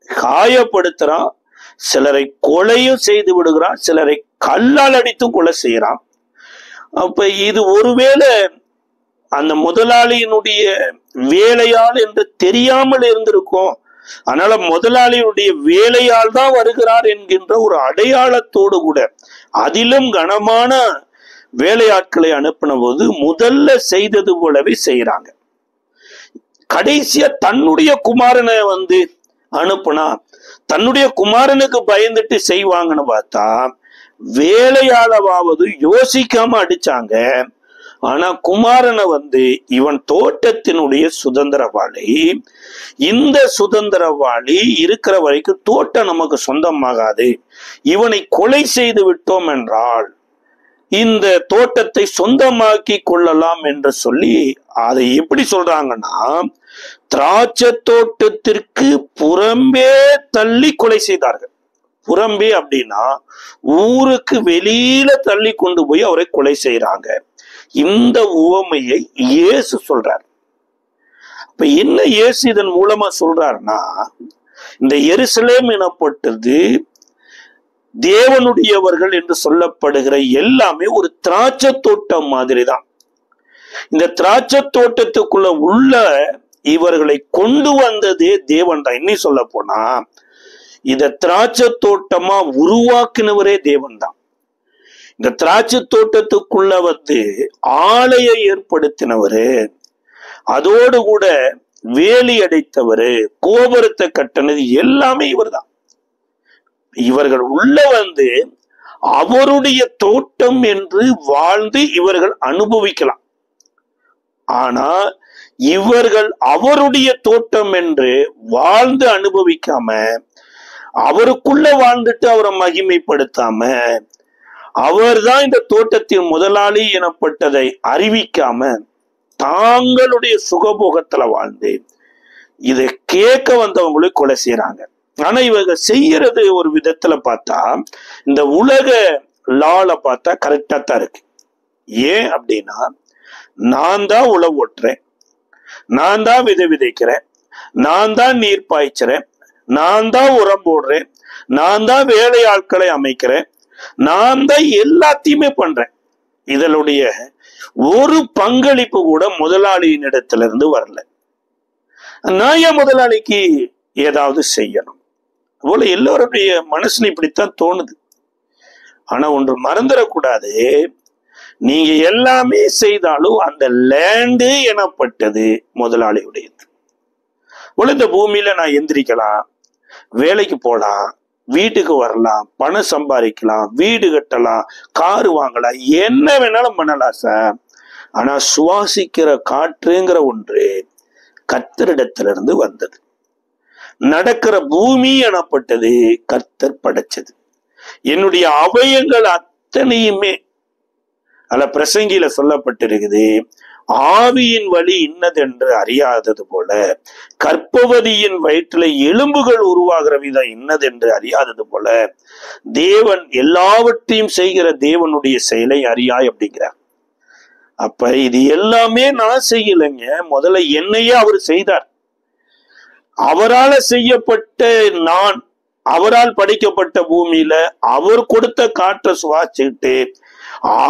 காயப்படுத்துறான், சிலரை கொலையும் செய்து விடுகிறான், சிலரை கல்லால் அடித்தும் கொலை செய்யறான். அப்ப இது ஒருவேளை அந்த முதலாளியினுடைய வேலையால் என்று தெரியாமல் இருந்திருக்கும். அதனால முதலாளியுடைய வேலையால் தான் வருகிறார் என்கின்ற ஒரு அடையாளத்தோடு கூட அதிலும் கனமான வேலையாட்களை அனுப்பின போது முதல்ல செய்தது போலவே செய்யறாங்க. கடைசியா தன்னுடைய குமாரனை அனுப்புனா தன்னுடைய குமாரனுக்கு பயந்துட்டு செய்வாங்கன்னு பார்த்தா வேலையாளவாவது யோசிக்காம அடிச்சாங்க. ஆனா குமாரனை இவன் தோட்டத்தினுடைய சுதந்திரவாளி, இந்த சுதந்திரவாளி இருக்கிற வரைக்கும் தோட்டம் நமக்கு சொந்தமாகாது, இவனை கொலை செய்து விட்டோம் என்றால் இந்த தோட்டத்தை சொந்தமாக்கி கொள்ளலாம் என்று சொல்லி அதை எப்படி சொல்றாங்கன்னா திராட்சை தோட்டத்திற்கு புறம்பே தள்ளி கொலை செய்தார்கள். புறம்பே அப்படின்னா ஊருக்கு வெளியில தள்ளி கொண்டு போய் அவரை கொலை செய்யறாங்க. இந்த உவமையை இயேசு சொல்றார். அப்ப என்ன இயேசு இதன் மூலமா சொல்றாருன்னா, இந்த எருசலேம் எனப்பட்டது தேவனுடையவர்கள் என்று சொல்லப்படுகிற எல்லாமே ஒரு திராட்சை தோட்டம் மாதிரி தான். இந்த திராட்சை தோட்டத்துக்குள்ள உள்ள இவர்களை கொண்டு வந்ததே தேவன் தான். இன்னும் சொல்ல போனா இத திராட்சை தோட்டமா உருவாக்கினவரே தேவன் தான். இந்த திராட்சை தோட்டத்துக்குள்ள ஆலயை ஏற்படுத்தினவரு, அதோடு கூட வேலி அடைத்தவரு, கோபுரத்தை கட்டினது எல்லாமே இவர் தான். இவர்கள் உள்ள அவருடைய தோட்டம் என்று வாழ்ந்து இவர்கள் அனுபவிக்கலாம். ஆனா இவர்கள் அவருடைய தோட்டம் என்று வாழ்ந்து அனுபவிக்காம, அவருக்குள்ள வாழ்ந்துட்டு அவரை மகிமைப்படுத்தாம, அவர்தான் இந்த தோட்டத்தின் முதலாளி எனப்பட்டதை அறிவிக்காம தாங்களுடைய சுகபோகத்துல வாழ்ந்து இதை கேட்க வந்தவங்களை கொலை செய்யறாங்க. ஆனா இவங்க செய்யறது ஒரு விதத்துல பார்த்தா இந்த உலக லால பார்த்தா கரெக்டா தான் இருக்கு. ஏன் அப்படின்னா, நான் தான் உழவு ஓட்டுறேன், நான் தான் விதை விதைக்கிறேன், நான் தான் நீர் பாய்ச்சுறேன், நான் தான் உரம் போடுறேன், நான் தான் வேலையாட்களை அமைக்கிறேன், நான் தான் எல்லாத்தையுமே பண்றேன். இதனுடைய ஒரு பங்களிப்பு கூட முதலாளியின் இடத்துல இருந்து வரல. நான் ஏன் முதலாளிக்கு ஏதாவது செய்யணும் போல எல்லோருடைய மனசுல இப்படித்தான் தோணுது. ஆனா ஒன்று மறந்துடக்கூடாது, நீங்க எல்லாமே செய்தாலும் அந்த லேண்டு எனப்பட்டது முதலாளியுடையது. இந்த பூமியில நான் எந்திரிக்கலாம், வேலைக்கு போலாம், வீட்டுக்கு வரலாம், பணம் சம்பாதிக்கலாம், வீடு கட்டலாம், காரு வாங்கலாம், என்ன வேணாலும் பண்ணலாம் சார். ஆனா சுவாசிக்கிற காற்றுங்கிற ஒன்று கர்த்தரிடத்திலிருந்து வந்தது. நடக்கிற பூமி எனப்பட்டது கர்த்தர் படைச்சது. என்னுடைய அவயங்கள் அத்தனையுமே அல்ல பிரசங்கில சொல்லப்பட்டிருக்குது, ஆவியின் வழி இன்னதென்று அறியாதது போல கற்பவதியின் வயிற்றில எலும்புகள் உருவாகிற விதம் இன்னதென்று அறியாதது போல தேவன் எல்லாவற்றையும் செய்கிற தேவனுடைய செயலை அறியாய் அப்படிங்கிறார். அப்ப இது எல்லாமே நான் செய்யலைங்க, முதல்ல என்னையே அவர் செய்தார். அவரால செய்யப்பட்ட நான், அவரால் படைக்கப்பட்ட பூமியில அவர் கொடுத்த காற்றை சுவாசிச்சுட்டு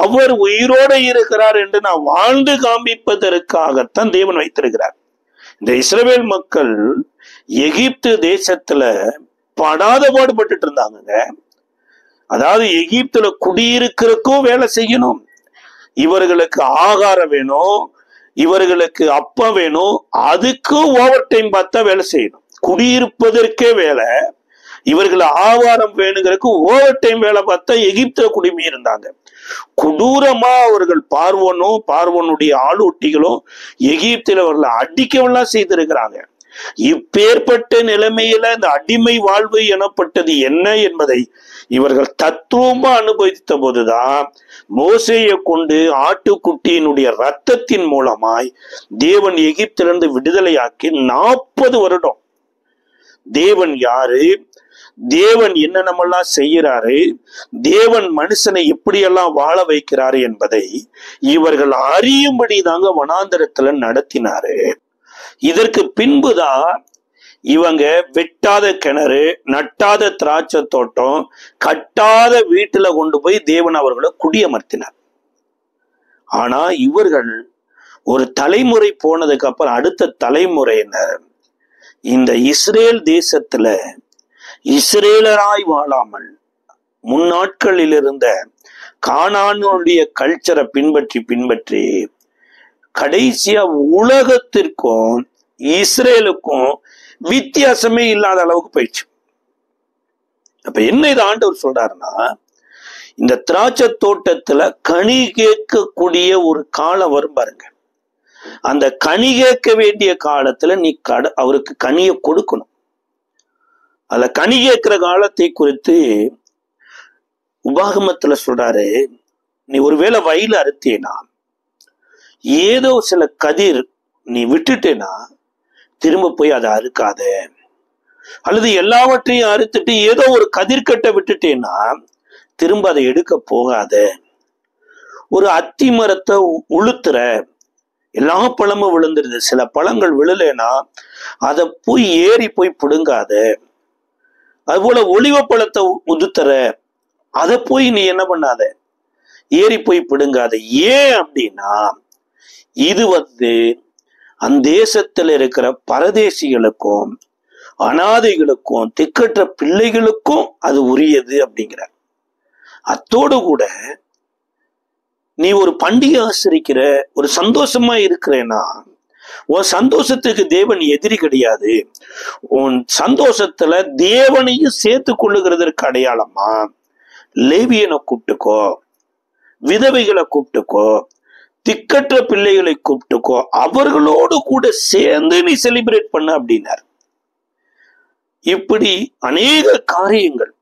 அவர் உயிரோடு இருக்கிறார் என்று நான் வாழ்ந்து காண்பிப்பதற்காகத்தான் தேவன் வைத்திருக்கிறார். இந்த இஸ்ரவேல் மக்கள் எகிப்து தேசத்துல படாத பாடுபட்டு இருந்தாங்க. அதாவது எகிப்துல குடியிருக்கிறதுக்கும் வேலை செய்யணும், இவர்களுக்கு ஆகாரம் வேணும், இவர்களுக்கு அப்பம் வேணும், அதுக்கும் ஓவர் டைம் பார்த்தா வேலை செய்யணும். குடியிருப்பதற்கே வேலை, இவர்கள் ஆகாரம் வேணுங்கிறதுக்கு ஓவர் டைம் வேலை பார்த்தா எகிப்துல குடிமை இருந்தாங்க. கொடூரமா அவர்கள் பார்வோனுடைய ஆளோட்டிகளும் எகிப்தில் அவர்களை அடிக்கவெல்லாம் செய்திருக்கிறாங்க. இப்பேற்பட்ட நிலைமையில இந்த அடிமை வாழ்வு எனப்பட்டது என்ன என்பதை இவர்கள் தத்துவமா அனுபவித்த போதுதான் மோசேயை கொண்டு ஆட்டுக்குட்டியினுடைய ரத்தத்தின் மூலமாய் தேவன் எகிப்திலிருந்து விடுதலையாக்கி 40 வருடம் தேவன் யாரு, தேவன் என்னென்னமெல்லாம் செய்யறாரு, தேவன் மனுஷனை எப்படியெல்லாம் வாழ வைக்கிறாரு என்பதை இவர்கள் அறியும்படி தாங்க வனாந்தரத்துல நடத்தினாரு. இதற்கு பின்புதான் இவங்க வெட்டாத கிணறு, நட்டாத திராட்சை தோட்டம், கட்டாத வீட்டுல கொண்டு போய் தேவன் அவர்களை குடியமர்த்தினார். ஆனா இவர்கள் ஒரு தலைமுறை போனதுக்கு அப்புறம் அடுத்த தலைமுறையினர் இந்த இஸ்ரேல் தேசத்துல இஸ்ரேலராய் வாழாமல் முன்னாட்களில் இருந்த கானானுடைய கல்ச்சரை பின்பற்றி கடைசியா உலகத்திற்கும் இஸ்ரேலுக்கும் வித்தியாசமே இல்லாத அளவுக்கு போயிடுச்சு. அப்ப என்ன இது ஆண்டவர் சொல்றாருன்னா, இந்த திராட்சை தோட்டத்துல கனி கேட்கக்கூடிய ஒரு காலம் வரும் பாருங்க. அந்த கனி கேட்க வேண்டிய காலத்துல நீ அவருக்கு கனியை கொடுக்கணும். அதுல கனி கேட்கிற காலத்தை குறித்து உபாகமத்துல சொல்றாரு, நீ ஒருவேளை வயல அறுத்தேனா, ஏதோ சில கதிர் நீ விட்டுட்டேனா திரும்ப போய் அதை அறுக்காத. அல்லது எல்லாவற்றையும் அறுத்துட்டு ஏதோ ஒரு கதிர்கட்டை விட்டுட்டேன்னா திரும்ப அதை எடுக்க போகாத. ஒரு அத்தி மரத்தை உளுத்துற, எல்லா பழமும் விழுந்துருது, சில பழங்கள் விழலைன்னா அதை போய் ஏறி போய் பிடுங்காத. அதுபோல ஒலிவ பழத்தை உதுத்துற, அதை போய் நீ என்ன பண்ணாத, ஏறி போய் பிடுங்காத. ஏன் அப்படின்னா இது அந்த தேசத்துல இருக்கிற பரதேசிகளுக்கும் அனாதைகளுக்கும் திக்கற்ற பிள்ளைகளுக்கும் அது உரியது அப்படிங்கிறார். அத்தோடு கூட நீ ஒரு பண்டிகை ஆசரிக்கிற, ஒரு சந்தோஷமா இருக்கிறேன்னா உன் சந்தோஷத்துக்கு தேவன் எதிரி கிடையாது. உன் சந்தோஷத்துல தேவனையும் சேர்த்து கொள்ளுகிறதற்கு அடையாளமா லேவியனை கூப்பிட்டுக்கோ, விதவைகளை கூப்பிட்டுக்கோ, திக்கற்ற பிள்ளைகளை கூப்பிட்டுக்கோ, அவர்களோடு கூட சேர்ந்து நீ செலிப்ரேட் பண்ண அப்படின்னார். இப்படி அநேக காரியங்கள்.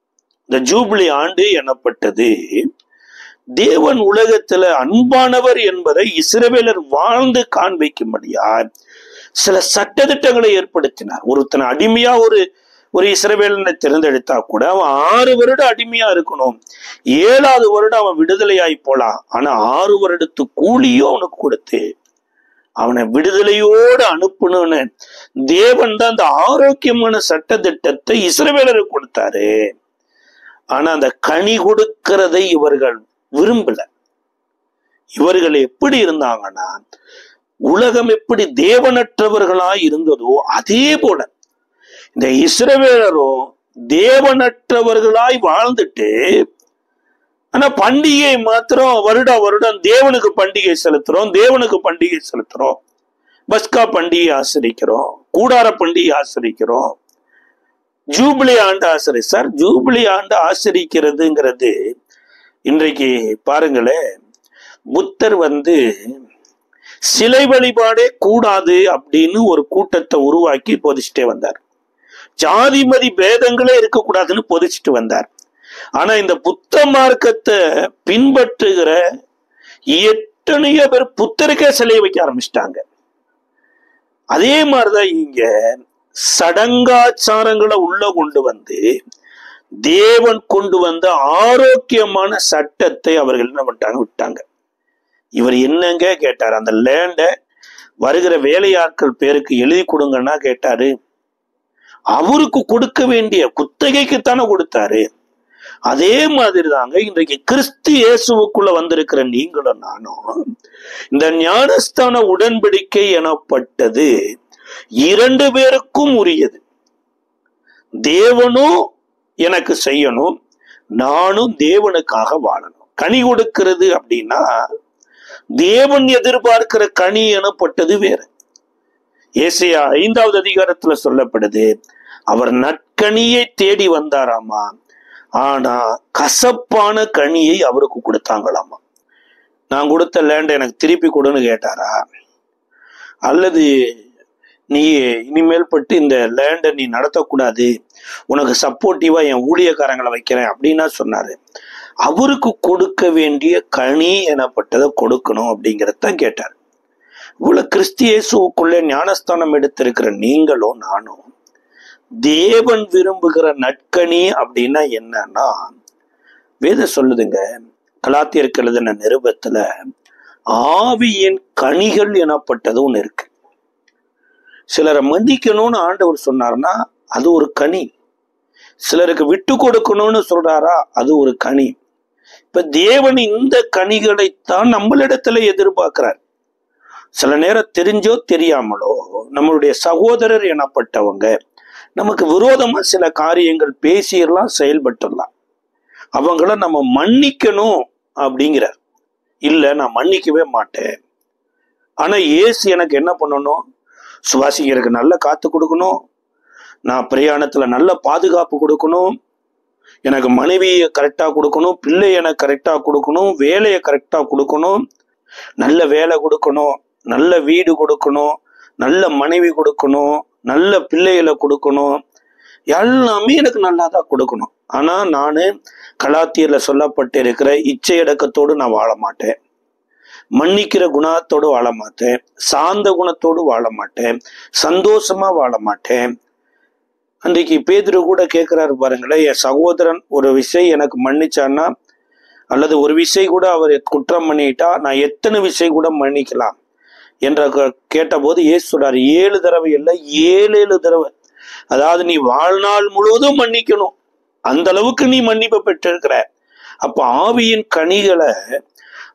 இந்த ஜூபிலி ஆண்டு எனப்பட்டது தேவன் உலகத்துல அன்பானவர் என்பதை இஸ்ரவேலர் வாழ்ந்து காண்பிக்கும்படியா சில சட்டதிட்டங்களை ஏற்படுத்தினார். ஒருத்தனை அடிமையா ஒரு இஸ்ரவேலனை தேர்ந்தெடுத்தா கூட அவன் 6 வருடம் அடிமையா இருக்கணும், 7வது வருடம் அவன் விடுதலையாய் போலாம். ஆனா 6 வருடத்து கூலியோ அவனுக்கு கொடுத்து அவனை விடுதலையோடு அனுப்பணும்னு தேவன் தான் அந்த ஆரோக்கியமான சட்ட திட்டத்தை இஸ்ரவேலருக்கு கொடுத்தாரு. ஆனா அந்த கனி கொடுக்கிறதை இவர்கள் விரும்பல. இவர்கள் எப்படி இருந்தாங்கன்னா, உலகம் எப்படி தேவனற்றவர்களாய் இருந்ததோ அதே போல இந்த இஸ்ரவேலரும் தேவனற்றவர்களாய் வாழ்ந்துட்டு, ஆனா பண்டிகை மாத்திரம் வருடம் தேவனுக்கு பண்டிகை செலுத்துறோம், பஸ்கா பண்டிகை ஆசரிக்கிறோம், கூடார பண்டிகை ஆசரிக்கிறோம், ஜூபிலி ஆண்டு சார் ஜூபிலி ஆண்டு ஆசரிக்கிறதுங்கிறது இன்றைக்கு பாருங்களேன், புத்தர் சிலை வழிபாடே கூடாது அப்படின்னு ஒரு கூட்டத்தை உருவாக்கி போதிச்சுட்டே வந்தார். ஜாதி மதி பேதங்களே இருக்கக்கூடாதுன்னு போதிச்சுட்டு வந்தார். ஆனா இந்த புத்த மார்க்கத்தை பின்பற்றுகிற எத்தனையோ பேர் புத்தருக்கே சிலையை வைக்க ஆரம்பிச்சிட்டாங்க. அதே மாதிரிதான் இங்க சடங்காச்சாரங்களை உள்ள கொண்டு தேவன் கொண்டு வந்த ஆரோக்கியமான சட்டத்தை அவர்கள் என்ன பண்ணிட்டாங்க, விட்டாங்க. இவர் என்னங்க கேட்டார், அந்த லேண்ட வருகிற வேலையாட்கள் பேருக்கு எழுதி கொடுங்கன்னா கேட்டாரு. அவருக்கு கொடுக்க வேண்டிய குத்தகைக்குத்தானே கொடுத்தாரு. அதே மாதிரி தாங்க இன்றைக்கு கிறிஸ்து இயேசுவுக்குள்ள வந்திருக்கிற நீங்களும் நானும் இந்த ஞானஸ்தான உடன்படிக்கை எனப்பட்டது 2 பேருக்கும் உரியது. தேவனும் எனக்கு செய்யணும், நானும் தேவனுக்காக வாழணும். கனி கொடுக்கிறது அப்படின்னா தேவன் எதிர்பார்க்கிற கனி எனப்பட்டது வேற. ஏசாயா 5வது அதிகாரத்துல சொல்லப்படுது, அவர் நற்கனியை தேடி வந்தாராமா, ஆனா கசப்பான கனியை அவருக்கு கொடுத்தாங்களாமா. நான் கொடுத்த லேண்ட் எனக்கு திருப்பி கொடுன்னு கேட்டாரா, அல்லது நீ இனிமேல் பட்டு இந்த லேண்டை நீ நடத்தக்கூடாது, உனக்கு சப்போர்ட்டிவா என் ஊழியக்காரங்களை வைக்கிறேன் அப்படின்னா சொன்னாரு. அவருக்கு கொடுக்க வேண்டிய கனி எனப்பட்டதை கொடுக்கணும் அப்படிங்கிறத கேட்டார். இவ்வளவு கிறிஸ்து இயேசுவுக்குள்ளே ஞானஸ்தானம் எடுத்திருக்கிற நீங்களும் நானும் தேவன் விரும்புகிற நற்கனி அப்படின்னா என்னன்னா, வேதம் சொல்லுதுங்க, கலாத்தியருக்கு எழுதின நிருபத்துல ஆவியின் கனிகள் எனப்பட்டது ஒண்ணு இருக்கு. சிலரை மன்னிக்கணும்னு ஆண்டவர் சொன்னார்னா அது ஒரு கனி. சிலருக்கு விட்டு கொடுக்கணும்னு சொல்றாரா, அது ஒரு கனி. இப்ப தேவன் இந்த கனிகளைத்தான் நம்மளிடத்துல எதிர்பார்க்கிறார். சில நேரம் தெரிஞ்சோ தெரியாமலோ நம்மளுடைய சகோதரர் எனப்பட்டவங்க நமக்கு விரோதமா சில காரியங்கள் பேசிடலாம், செயல்பட்டுடலாம். அவங்கள நம்ம மன்னிக்கணும் அப்படிங்கிறார். இல்ல, நான் மன்னிக்கவே மாட்டேன். ஆனா இயேசு எனக்கு என்ன பண்ணணும்? சுவாசிக்கிறதுக்கு நல்ல காத்து கொடுக்கணும், நான் பிரயாணத்துல நல்ல பாதுகாப்பு கொடுக்கணும், எனக்கு மனைவியை கரெக்டா கொடுக்கணும், பிள்ளை எனக்கு கரெக்டா கொடுக்கணும், வேலையை கரெக்டா கொடுக்கணும், நல்ல வேலை கொடுக்கணும், நல்ல வீடு கொடுக்கணும், நல்ல மனைவி கொடுக்கணும், நல்ல பிள்ளைகளை கொடுக்கணும், எல்லாமே எனக்கு நல்லாதான் கொடுக்கணும். ஆனா நானு கலாத்தியர்ல சொல்லப்பட்டு இருக்கிற இச்சையடக்கத்தோடு நான் வாழ மாட்டேன், மன்னிக்கிற குணத்தோடு வாழ மாட்டேன், சாந்த குணத்தோடு வாழ மாட்டேன், சந்தோஷமா வாழ மாட்டேன். அன்றைக்கு பேதுரு கூட கேட்கிறாரு பாருங்களேன், என் சகோதரன் ஒரு விஷயம் எனக்கு மன்னிச்சான்னா, அல்லது ஒரு விஷயம் கூட அவர் குற்றம் பண்ணிட்டா நான் எத்தனை விஷயம் கூட மன்னிக்கலாம் என்ற கேட்டபோது இயேசு சொல்றாரு, 7 தடவை இல்லை, 7 தடவை. அதாவது நீ வாழ்நாள் முழுவதும் மன்னிக்கணும், அந்த அளவுக்கு நீ மன்னிப்பு பெற்றிருக்கிற. அப்ப ஆவியின் கனிகளை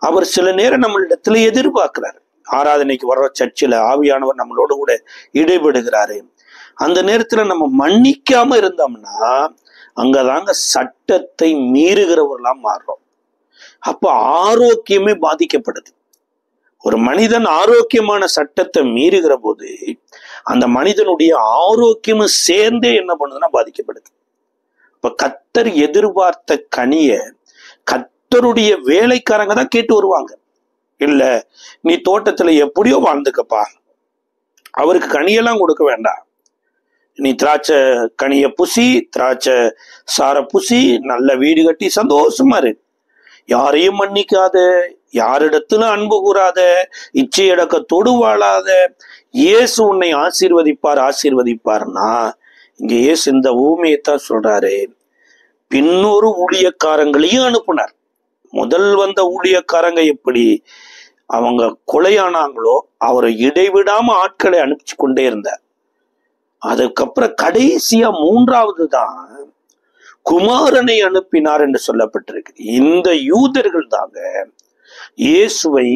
அவர் சில நேரம் நம்மளிடத்துல எதிர்பார்க்கிறார். ஆராதனைக்கு வர்ற சர்ச்சில் ஆவியானவர் நம்மளோட கூட இடைபடுகிறாரு. அந்த நேரத்துல நம்ம மன்னிக்காம இருந்தோம்னா அங்கதாங்க சட்டத்தை மீறுகிறவர்களாம் மாறுறோம். அப்ப ஆரோக்கியமே பாதிக்கப்படுது. ஒரு மனிதன் ஆரோக்கியமான சட்டத்தை மீறுகிற போது அந்த மனிதனுடைய ஆரோக்கியமும் சேர்ந்தே என்ன பண்ணுதுன்னா பாதிக்கப்படுது. இப்ப கர்த்தர் எதிர்பார்த்த கனிய கர்த்தருடைய வேலைக்காரங்க தான் கேட்டு வருவாங்க. இல்ல, நீ தோட்டத்துல எப்படியோ வாழ்ந்துக்கப்பா, அவருக்கு கனியெல்லாம் கொடுக்க வேண்டாம், நீ திராட்சை கனிய புசி, திராட்சை சார புசி, நல்ல வீடு கட்டி சந்தோஷமா இரு, யாரையும் மன்னிக்காத, யாரிடத்துல அன்பு கூறாத, இச்சையடக்கத்தோடு வாழாத, இயேசு உன்னை ஆசீர்வதிப்பார்னா இங்க இயேசு இந்த ஊமையத்தான் சொல்றாரு. பின்னொரு ஊழியக்காரங்களையும் அனுப்புனார். முதல் வந்த ஊழியக்காரங்க எப்படி அவங்க கொலையானாங்களோ அவரை இடைவிடாம ஆட்களை அனுப்பிச்சு கொண்டே இருந்தார். அதுக்கப்புறம் கடைசியா 3வது தான் குமாரனை அனுப்பினார் என்று சொல்லப்பட்டிருக்கு. இந்த யூதர்கள் தாங்க இயேசுவை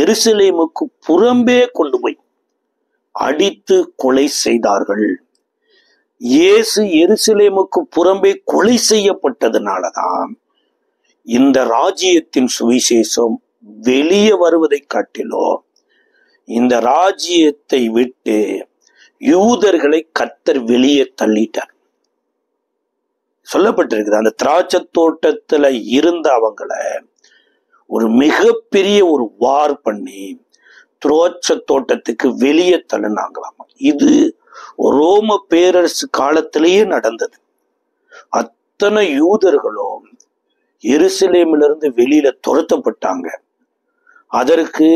எருசலேமுக்கு புறம்பே கொண்டு போய் அடித்து கொலை செய்தார்கள். இயேசு எருசலேமுக்கு புறம்பே கொலை செய்யப்பட்டதுனாலதான் இந்த ராஜ்யத்தின் சுவிசேஷம் வெளியே வருவதை காட்டிலும் இந்த ராஜ்யத்தை விட்டு யூதர்களை கர்த்தர் வெளியே தள்ளிட்டார். சொல்லப்பட்டிருக்குது, அந்த திராட்சை தோட்டத்துல இருந்த அவங்கள ஒரு மிகப்பெரிய ஒரு வார் பண்ணி திராட்சை தோட்டத்துக்கு வெளியே தள்ளினாங்களாமா. இது ரோம பேரரசு காலத்திலேயே நடந்தது. அத்தனை யூதர்களும் எருசலேமிலிருந்து வெளியில துரத்தப்பட்டாங்க. அதற்கு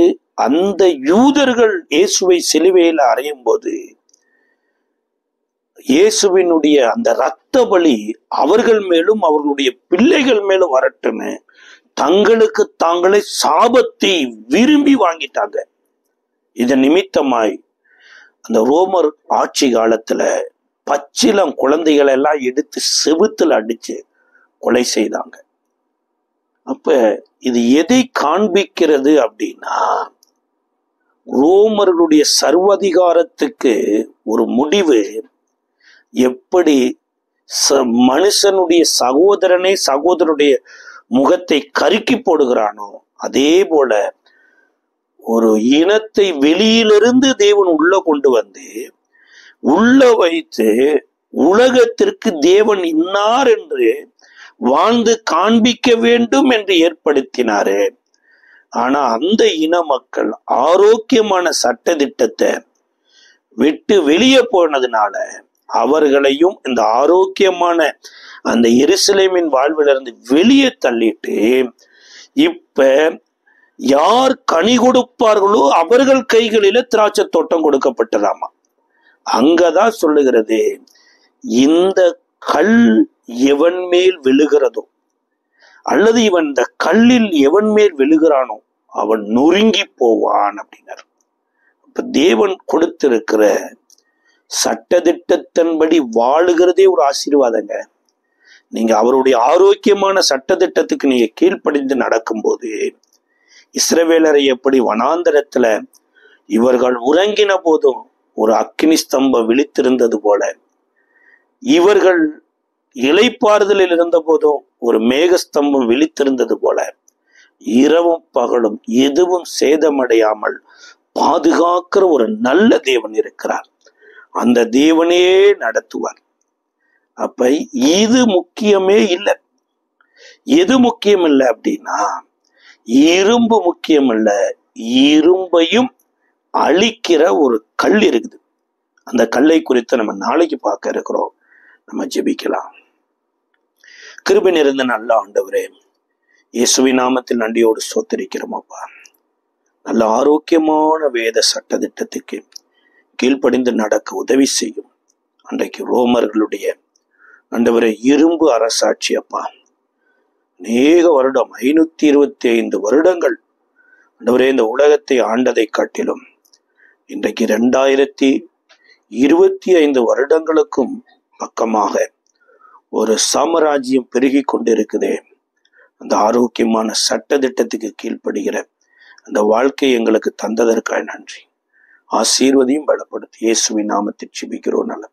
அந்த யூதர்கள் இயேசுவை சிலுவையில அறையும் போது இயேசுவினுடைய அந்த இரத்த பலி அவர்கள் மேலும் அவர்களுடைய பிள்ளைகள் மேலும் வரட்டுன்னு தங்களுக்கு தாங்களே சாபத்தை விரும்பி வாங்கிட்டாங்க. இதன் நிமித்தமாய் அந்த ரோமர் ஆட்சி காலத்துல பச்சிலம் குழந்தைகளை எல்லாம் எடுத்து செவுத்துல அடிச்சு கொலை செய்தாங்க. அப்ப இது எதை காண்பிக்கிறது அப்படின்னா, ரோமர்களுடைய சர்வதிகாரத்துக்கு ஒரு முடிவு எப்படி மனுஷனுடைய சகோதரனுடைய முகத்தை கருக்கி போடுகிறானோ அதே போல ஒரு இனத்தை வெளியிலிருந்து தேவன் உள்ள கொண்டு வந்து உள்ள வைத்து உலகத்திற்கு தேவன் இன்னார் என்று வாழ்ந்து காண்பிக்க வேண்டும் என்று ஏற்படுத்தினாரு. ஆனா அந்த இன மக்கள் ஆரோக்கியமான சட்ட திட்டத்தை விட்டு வெளியே போனதுனால அவர்களையும் இந்த ஆரோக்கியமான அந்த எருசலேமின் வாழ்விலிருந்து வெளியே தள்ளிட்டு இப்ப யார் கனி கொடுப்பார்களோ அவர்கள் கைகளில திராட்சை தோட்டம் கொடுக்கப்பட்டதாமா. அங்கதான் சொல்லுகிறது, இந்த கல் எவன் மேல் விழுகிறதோ அல்லது இவன் இந்த கல்லில் எவன் மேல் விழுகிறானோ அவன் நொறுங்கி போவான் அப்படின்னார். இப்ப தேவன் கொடுத்திருக்கிற சட்டதிட்டத்தின்படி வாழுகிறதே ஒரு ஆசீர்வாதங்க. நீங்க அவருடைய ஆரோக்கியமான சட்டதிட்டத்துக்கு நீங்க கீழ்ப்படிந்து நடக்கும்போது, இஸ்ரவேலரை எப்படி வனாந்தரத்துல இவர்கள் உறங்கின போதும் ஒரு அக்கினி ஸ்தம்பம் விழித்திருந்தது போல, இவர்கள் இளைப்பாறுதலில் இருந்த போதும் ஒரு மேகஸ்தம்பம் விழித்திருந்தது போல, இரவும் பகலும் எதுவும் சேதமடையாமல் பாதுகாக்கிற ஒரு நல்ல தேவன் இருக்கிறார். அந்த தேவனே நடத்துவார். அப்ப இது முக்கியமே இல்லை. எது முக்கியம் இல்லை அப்படின்னா, இரும்பு முக்கியம் இல்ல, இரும்பையும் அழிக்கிற ஒரு கல் இருக்குது. அந்த கல்லை குறித்து நம்ம நாளைக்கு பார்க்க இருக்கிறோம். நம்ம ஜெபிக்கலாம். கிருபை நிறைந்த நல்ல ஆண்டவரே, இயேசுவின் நாமத்தில் நன்றியோடு ஸ்தோத்திரிக்கிறோம் அப்பா. நல்ல ஆரோக்கியமான வேத சட்டதிட்டத்துக்கு கீழ்ப்படிந்து நடக்க உதவி செய்யும். அன்றைக்கு ரோமர்களுடைய ஆண்டவரே இரும்பு அரசாட்சி அப்பா, அநேக வருடம் 525 வருடங்கள் ஆண்டவரே இந்த உலகத்தை ஆண்டதை காட்டிலும் இன்றைக்கு 2025 வருடங்களுக்கும் பக்கமாக ஒரு சாம்ராஜ்யம் பெருகி கொண்டிருக்குதே. அந்த ஆரோக்கியமான சட்டதிட்டத்துக்கு கீழ்ப்படுகிற அந்த வாழ்க்கையை எங்களுக்கு தந்ததற்காக நன்றி. ஆசீர்வதியும் பலப்படுத்தி இயேசுவின் நாமத்தில் ஜெபிக்கிறோம் நல்ல